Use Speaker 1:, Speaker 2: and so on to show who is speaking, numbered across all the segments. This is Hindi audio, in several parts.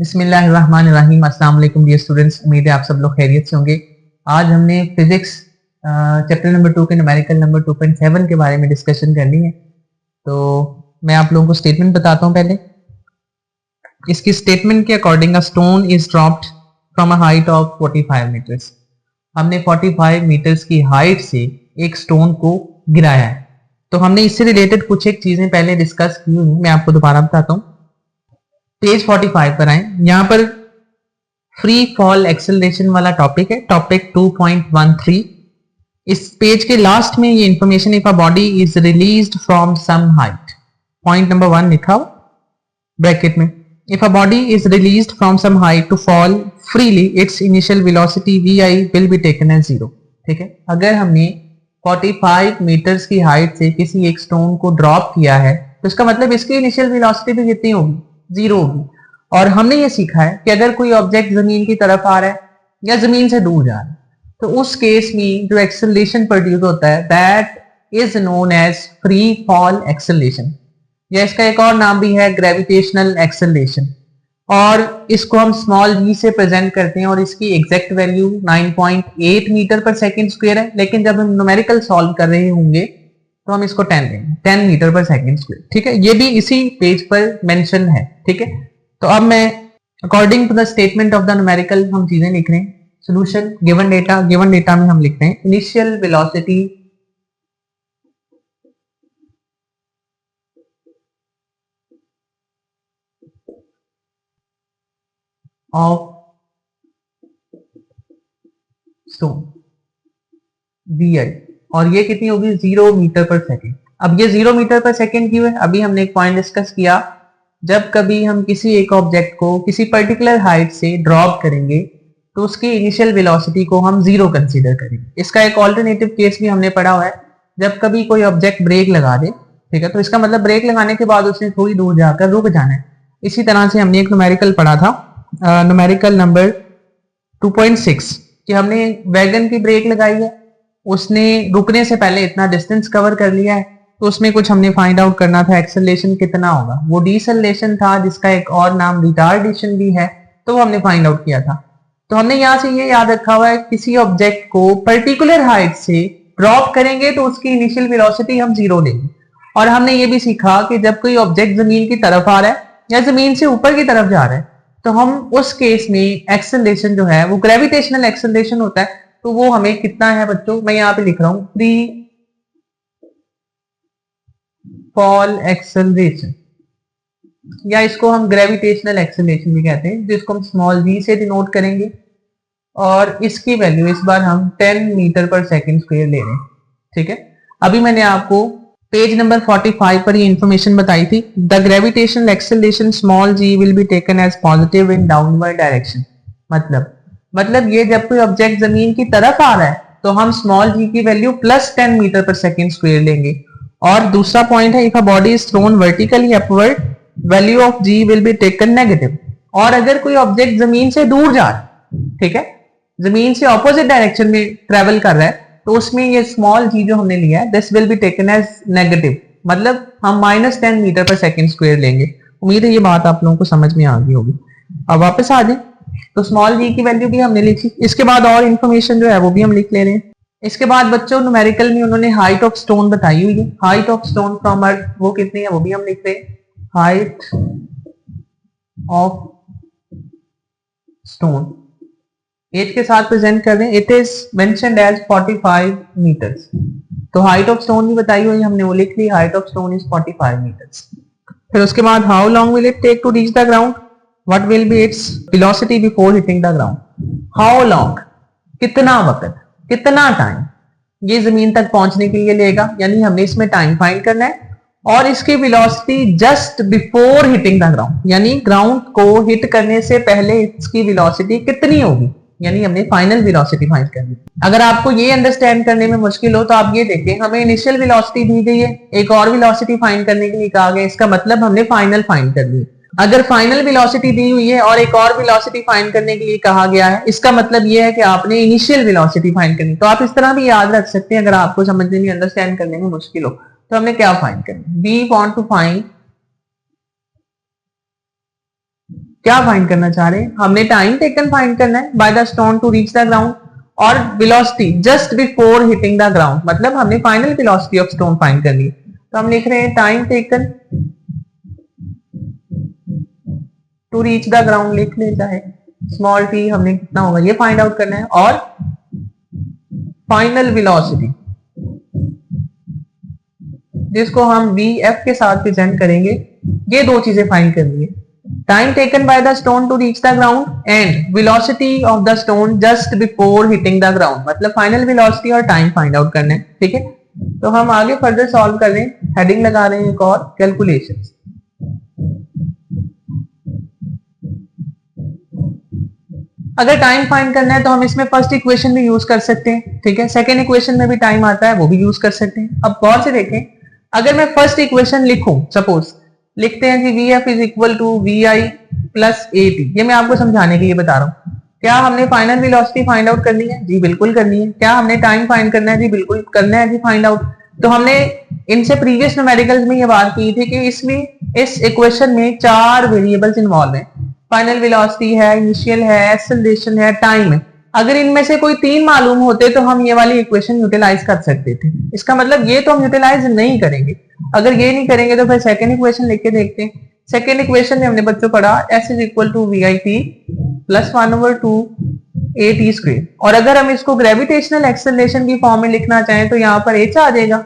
Speaker 1: बिस्मिल्लाहिर्रहमानिर्रहीम। अस्सलाम वालेकुम डियर स्टूडेंट्स, उम्मीद है आप सब लोग खैरियत से होंगे। आज हमने फिजिक्स चैप्टर नंबर 2 के न्यूमेरिकल नंबर 2.7 के बारे में डिस्कशन करनी है। तो मैं आप लोगों को स्टेटमेंट बताता हूँ। पहले इसकी स्टेटमेंट के according a stone is dropped from a height of 45 metres. हमने 45 मीटर्स की हाइट से एक स्टोन को गिराया है। तो हमने इससे रिलेटेड कुछ एक चीजें पहले डिस्कस की हुई, मैं आपको दोबारा बताता हूँ। पेज 45 पर आए, यहां पर फ्री फॉल एक्सेलरेशन वाला टॉपिक है, टॉपिक 2.13। इस पेज के लास्ट में ये information, if a body is released from some height, point number 1 लिखा हो ब्रैकेट में, if a body is released from some height to fall freely its initial velocity vi will be taken as 0। ठीक है, अगर हमने 45 मीटर्स की हाइट से किसी एक स्टोन को ड्रॉप किया है तो इसका मतलब इसकी इनिशियल वेलोसिटी भी कितनी होगी? 0 होगी। और हमने ये सीखा है कि अगर कोई ऑब्जेक्ट जमीन की तरफ आ रहा है या जमीन से दूर जा रहा है तो उस केस में जो एक्सेलरेशन प्रोड्यूस होता है that is known as free fall acceleration, या इसका एक और नाम भी है ग्रेविटेशनल एक्सेलरेशन। और इसको हम स्मॉल g से प्रेजेंट करते हैं और इसकी exact value 9.8 metre per second square है, लेकिन जब हम न्यूमेरिकल सॉल्व कर रहे होंगे तो हम इसको 10 देंगे, 10 मीटर पर सेकेंड स्क्वायर। ठीक है, ये भी इसी पेज पर मेंशन है। ठीक है, तो अब मैं according to the statement of the numerical हम चीजें लिख रहे हैं। सोल्यूशन गिवन डेटा में हम लिख रहे हैं initial velocity of stone vi, और ये कितनी होगी? 0 मीटर पर सेकेंड। अब ये 0 मीटर पर सेकेंड क्यों है? अभी हमने एक पॉइंट डिस्कस किया, जब कभी हम किसी एक ऑब्जेक्ट को किसी पर्टिकुलर हाइट से ड्रॉप करेंगे तो उसकी इनिशियल वेलोसिटी को हम 0 कंसीडर करेंगे। इसका एक ऑल्टरनेटिव केस भी हमने पढ़ा हुआ है, जब कभी कोई ऑब्जेक्ट ब्रेक लगा दे, ठीक है, तो इसका मतलब ब्रेक लगाने के बाद उसने थोड़ी दूर जाकर रुक जाना है। इसी तरह से हमने एक न्यूमेरिकल पढ़ा था, न्यूमेरिकल नंबर 2.6, कि हमने वैगन की ब्रेक लगाई है, उसने रुकने से पहले इतना डिस्टेंस कवर कर लिया है, तो उसमें कुछ हमने फाइंड आउट करना था एक्सेलरेशन कितना होगा। वो डिसेलेरेशन था, जिसका एक और नाम रिटार्डेशन भी है, तो वो हमने फाइंड आउट किया था। तो हमने यहां से ये याद रखा हुआ है, किसी ऑब्जेक्ट को पर्टिकुलर हाइट से ड्रॉप करेंगे तो उसकी इनिशियल वेलोसिटी हम 0 लेंगे। और हमने ये भी सीखा कि जब कोई ऑब्जेक्ट जमीन की तरफ आ रहा है या जमीन से ऊपर की तरफ जा रहा है तो हम उस केस में एक्सेलरेशन जो है वो ग्रेविटेशनल एक्सेलरेशन होता है। तो वो हमें कितना है बच्चों, मैं यहाँ पे लिख रहा हूं फ्री फॉल एक्सेलरेशन, या इसको हम ग्रेविटेशनल एक्सेलरेशन भी कहते हैं, जिसको हम स्मॉल g से डिनोट करेंगे। और इसकी वैल्यू इस बार हम 10 मीटर पर सेकेंड स्क्वायर ले रहे हैं। ठीक है, अभी मैंने आपको पेज नंबर 45 पर ये इंफॉर्मेशन बताई थी, the gravitational acceleration small g will be taken as positive in downward direction. मतलब ये जब कोई ऑब्जेक्ट जमीन की तरफ आ रहा है तो हम स्मॉल g की value plus 10 metre per second square लेंगे। और दूसरा पॉइंट है, if a body is thrown vertically upward value of g will be taken negative. और अगर कोई ऑब्जेक्ट जमीन से दूर जा रहा है, ठीक है, जमीन से ऑपोजिट डायरेक्शन में ट्रेवल कर रहा है, तो उसमें ये स्मॉल g जो हमने लिया है this will be taken as negative, मतलब हम -10 मीटर पर सेकेंड स्क्वायर लेंगे। उम्मीद है ये बात आप लोगों को समझ में आ गई होगी। अब वापस आ जाए, तो स्मॉल g की वैल्यू भी हमने लिखी, इसके बाद और इंफॉर्मेशन जो है वो भी हम लिख ले रहे हैं। इसके बाद बच्चों न्यूमेरिकल में उन्होंने हाइट ऑफ स्टोन बताई हुई है, हाइट ऑफ स्टोन फ्रॉम अर्थ वो कितनी है वो भी हम लिख रहे हैं, हाइट ऑफ स्टोन 8 के साथ प्रेजेंट कर रहे हैं, it is mentioned as 45 metres. तो हाइट ऑफ स्टोन भी बताई हुई हमने, वो लिख ली, height of stone is 45 metres. फिर उसके बाद how long will it take to reach the ground, what will be its velocity before hitting the ground. How long, कितना वक्त, कितना टाइम ये जमीन तक पहुंचने के लिए लेगा, यानी हमने इसमें टाइम फाइंड करना है। और इसकी velocity just before hitting the ground, यानी ग्राउंड को हिट करने से पहले इसकी वेलोसिटी कितनी होगी, यानी हमने फाइनल वेलोसिटी फाइंड करनी। अगर आपको ये अंडरस्टैंड करने में मुश्किल हो तो आप ये देखें, हमें इनिशियल वेलोसिटी दी गई है, एक और वेलोसिटी फाइंड करने के लिए कहा गया, इसका मतलब हमने फाइनल फाइंड कर ली। अगर फाइनल वेलोसिटी दी हुई है और एक और वेलोसिटी फाइंड करने के लिए कहा गया है, इसका मतलब ये है कि आपने इनिशियल वेलोसिटी फाइंड करनी। तो आप इस तरह भी याद रख सकते हैं, अगर आपको समझने में अंडरस्टैंड करने में मुश्किल हो तो हमने क्या फाइंड करना, वी वांट टू फाइंड क्या फाइंड करना चाह रहे हैं? हमने टाइम टेकन फाइंड करना है by the stone to reach the ground, और velocity just before hitting the ground, मतलब हमने final velocity of stone find करनी है। तो हम लिख रहे हैं time taken to reach the ground, लिख ले चाहे स्मॉल टी, हमने कितना होगा ये फाइंड आउट करना है, और फाइनल वेलोसिटी जिसको हम वी एफ के साथ प्रेजेंट करेंगे, ये दो चीजें फाइंड करनी है। Time taken by the stone to reach the ground and velocity of the stone just before hitting the ground, मतलब फाइनल वेलोसिटी और टाइम फाइंड आउट करना है। ठीक है, तो हम आगे फर्दर सॉल्व कर रहे हैं, हेडिंग लगा रहे हैं एक और, कैलकुलेशंस। अगर टाइम फाइंड करना है तो हम इसमें फर्स्ट इक्वेशन भी यूज कर सकते हैं। ठीक है, सेकेंड इक्वेशन में भी टाइम आता है, वो भी यूज कर सकते हैं। अब गौर से देखें, अगर मैं फर्स्ट इक्वेशन लिखूं, सपोज लिखते हैं कि V F is equal to we I plus A T, ये मैं आपको समझाने के लिए बता रहा हूं। क्या हमने फाइनल वेलोसिटी फाइंड आउट करनी है? जी बिल्कुल करनी है। क्या हमने टाइम फाइंड करना है? जी बिल्कुल करना है जी फाइंड आउट। तो हमने इनसे प्रीवियस न्यूमेरिकल्स में ये बात की थी कि इसमें इस इक्वेशन में 4 वेरिएबल्स इन्वॉल्व हैं। फाइनल वेलोसिटी है, इनिशियल है, एक्सेलरेशन है, टाइम है। अगर इनमें से कोई 3 मालूम होते तो हम ये वाली इक्वेशन यूटिलाइज कर सकते थे। इसका मतलब ये तो हम यूटिलाइज नहीं करेंगे। अगर ये नहीं करेंगे तो फिर सेकेंड इक्वेशन लिख के देखते हैं। सेकेंड इक्वेशन में हमने बच्चों पढ़ा S is equal to we I T plus 1/2 A T square, और अगर हम इसको ग्रेविटेशनल एक्सेलरेशन की फॉर्म में लिखना चाहें तो यहाँ पर एच आ जाएगा।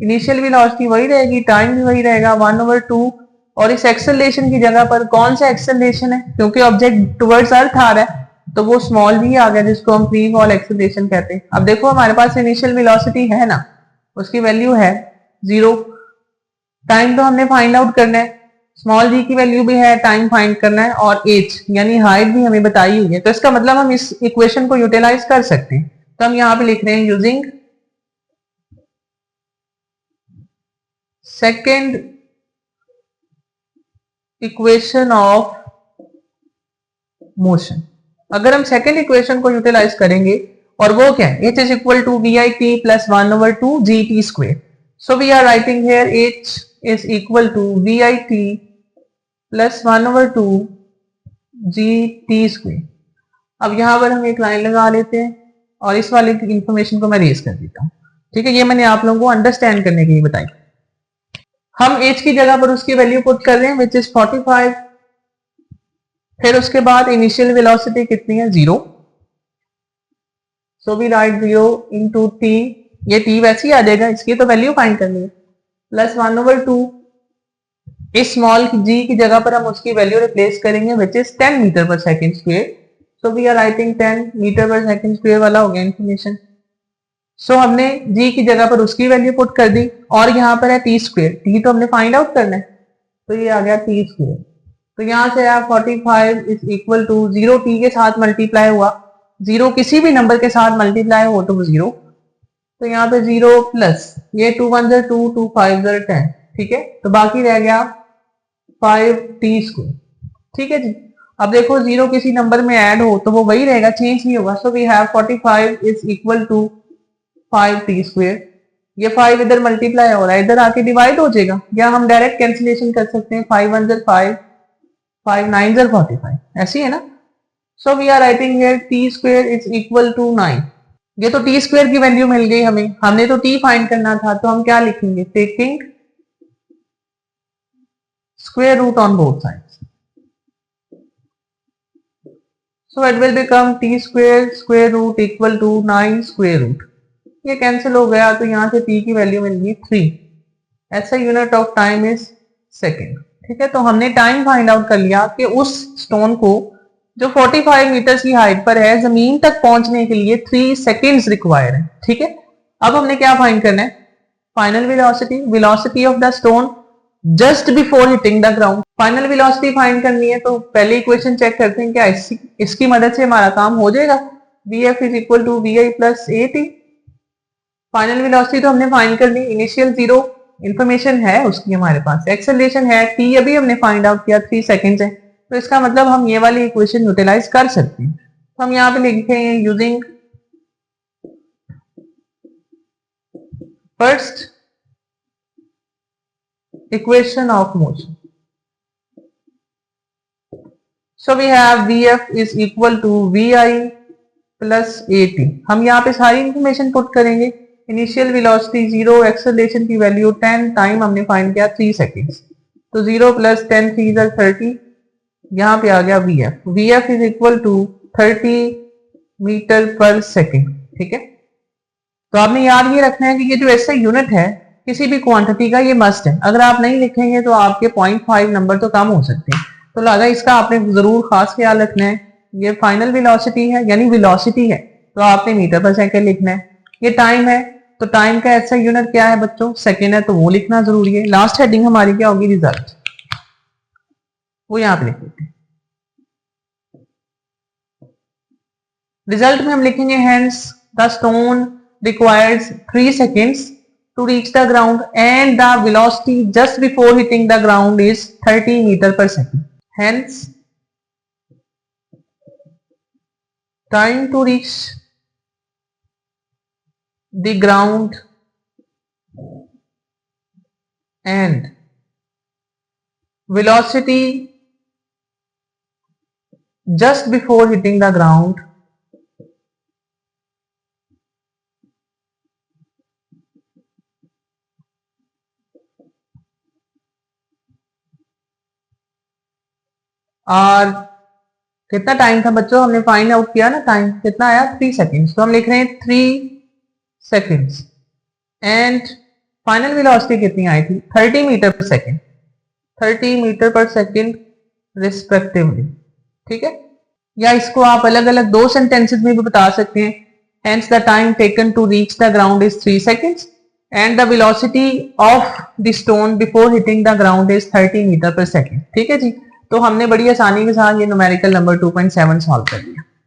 Speaker 1: इनिशियल वेलोसिटी वही रहेगी, टाइम भी वही रहेगा 1/2, और इस एक्सेलरेशन की जगह पर कौन सा एक्सेलरेशन है, क्योंकि ऑब्जेक्ट टुवर्ड्स अर्थ आ रहा है तो वो स्मॉल भी आ गया जिसको हम फ्री फॉल एक्सेलरेशन कहते हैं। अब देखो हमारे पास इनिशियल वेलोसिटी है ना, उसकी वैल्यू है 0, टाइम तो हमने फाइंड आउट करना है, स्मॉल जी की वैल्यू भी है, टाइम फाइंड करना है, और एच यानी हाइट भी हमें बताई हुई है। तो इसका मतलब हम इस इक्वेशन को यूटिलाइज कर सकते हैं। तो हम यहाँ पे लिख रहे हैं using second equation of motion. अगर हम सेकेंड इक्वेशन को यूटिलाइज करेंगे, और वो क्या है, h is equal to we I T plus 1/2 G T square. So we are writing here h is equal to we I T plus 1/2 G T square. अब यहां पर हम एक लाइन लगा लेते हैं और इस वाले की इंफॉर्मेशन को मैं रेज कर देता हूं। ठीक है, ये मैंने आप लोगों को अंडरस्टैंड करने के लिए बताई। हम h की जगह पर उसकी वैल्यू पुट कर रहे हैं विच इज 45, फिर उसके बाद इनिशियल वेलोसिटी कितनी है, 0। So we write 0 into T, ये टी वैसे ही आ जाएगा, इसकी तो वैल्यू फाइंड करनी है, प्लस 1/2, इस स्मॉल जी की जगह पर हम उसकी वैल्यू रिप्लेस करेंगे which is 10 metre per second square. So we are writing 10 metre per second square वाला हो गया इन्फॉर्मेशन। सो हमने जी की जगह पर उसकी वैल्यू पुट कर दी, और यहाँ पर है टी स्क्वेयर, टी तो हमने फाइंड आउट करना है, तो ये आ गया टी स्क्वेयर। तो यहां से आप 45 इज इक्वल टू 0 टी के साथ मल्टीप्लाई हुआ, 0 किसी भी नंबर के साथ मल्टीप्लाई हो तो वो 0, तो यहाँ पे 0 प्लस ये 2 1 2 2 5 10, ठीक है, तो बाकी रह गया 5 टी स्क्वायर। ठीक है जी, अब देखो 0 किसी नंबर में ऐड हो तो वो वही रहेगा, चेंज नहीं होगा। So we have 45 is equal to 5 T square. ये 5 इधर मल्टीप्लाई हो रहा है, इधर आके डिवाइड हो जाएगा, या हम डायरेक्ट कैंसिलेशन कर सकते हैं, 5 1 5, 5 9 45, ऐसी है ना। So we are writing here T square is equal to 9। ये तो टी स्क्वायर की वैल्यू मिल गई हमें, हमने तो टी फाइंड करना था, तो हम क्या लिखेंगे, taking square root on both sides. So it will become t square square root equal to 9 square root. ये कैंसिल हो गया, तो यहां से टी की वैल्यू मिल गई 3। ऐसा unit of time is second. ठीक है, तो हमने टाइम फाइंड आउट कर लिया कि उस स्टोन को जो 45 मीटर की हाइट पर है, जमीन तक पहुंचने के लिए 3 सेकेंड्स रिक्वायर है। ठीक है, अब हमने क्या फाइंड करना है, final velocity, velocity of the stone just before hitting the ground. Final velocity find करनी है, तो पहले इक्वेशन चेक करते हैं क्या इसकी मदद से हमारा काम हो जाएगा। V F is equal to we I plus A t. Final velocity तो हमने फाइंड कर ली, इनिशियल 0 इंफॉर्मेशन है उसकी हमारे पास, एक्सेलरेशन है, टी अभी हमने फाइंड आउट किया 3 सेकेंड्स है, तो इसका मतलब हम ये वाली इक्वेशन यूटिलाइज कर सकते हैं। तो हम यहाँ पे लिखे हैं using first equation of motion. So we have VF is equal to VI plus AT। हम यहाँ पे सारी इंफॉर्मेशन पुट करेंगे। इनिशियल वेलोसिटी 0, एक्सेलरेशन की वैल्यू 10, टाइम हमने फाइंड किया 3 सेकेंड्स। तो 0 प्लस 10 3 30, यहाँ पे आ गया VF। VF is equal to 30 metre per second. ठीक है, तो आपने याद ये रखना है कि ये जो ऐसे यूनिट है किसी भी क्वांटिटी का, ये मस्ट है। अगर आप नहीं लिखेंगे तो आपके 0.5 नंबर तो कम हो सकते हैं। तो लिहाजा इसका आपने जरूर खास ख्याल रखना है। ये फाइनल वेलोसिटी है, यानी वेलोसिटी है, तो आपने मीटर पर सेकंड लिखना है। ये टाइम है, तो टाइम का ऐसा यूनिट क्या है बच्चों? सेकंड है, तो वो लिखना जरूरी है। लास्ट हेडिंग हमारी क्या होगी? रिजल्ट, वो यहाँ पे लिख देते हैं। रिजल्ट में हम लिखेंगे hence the stone requires 3 seconds to reach the ground and the velocity just before hitting the ground is 30 meter per second. Hence, time to reach the ground and velocity just before hitting the ground और कितना टाइम था बच्चों? हमने फाइंड आउट किया ना, टाइम कितना आया? 3 सेकेंड्स। तो हम लिख रहे हैं 3 सेकेंड्स एंड फाइनल वेलोसिटी कितनी आई थी? 30 metre per second, 30 metre per second respectively. ठीक है, या इसको आप अलग अलग 2 सेंटेंसेस में भी बता सकते हैं। Hence the time taken to reach the ground is 3 seconds and the velocity of the stone before hitting the ground is 30 metre per second. ठीक है जी, तो हमने बड़ी आसानी के साथ ये न्यूमेरिकल नंबर 2.7 सॉल्व कर दिया।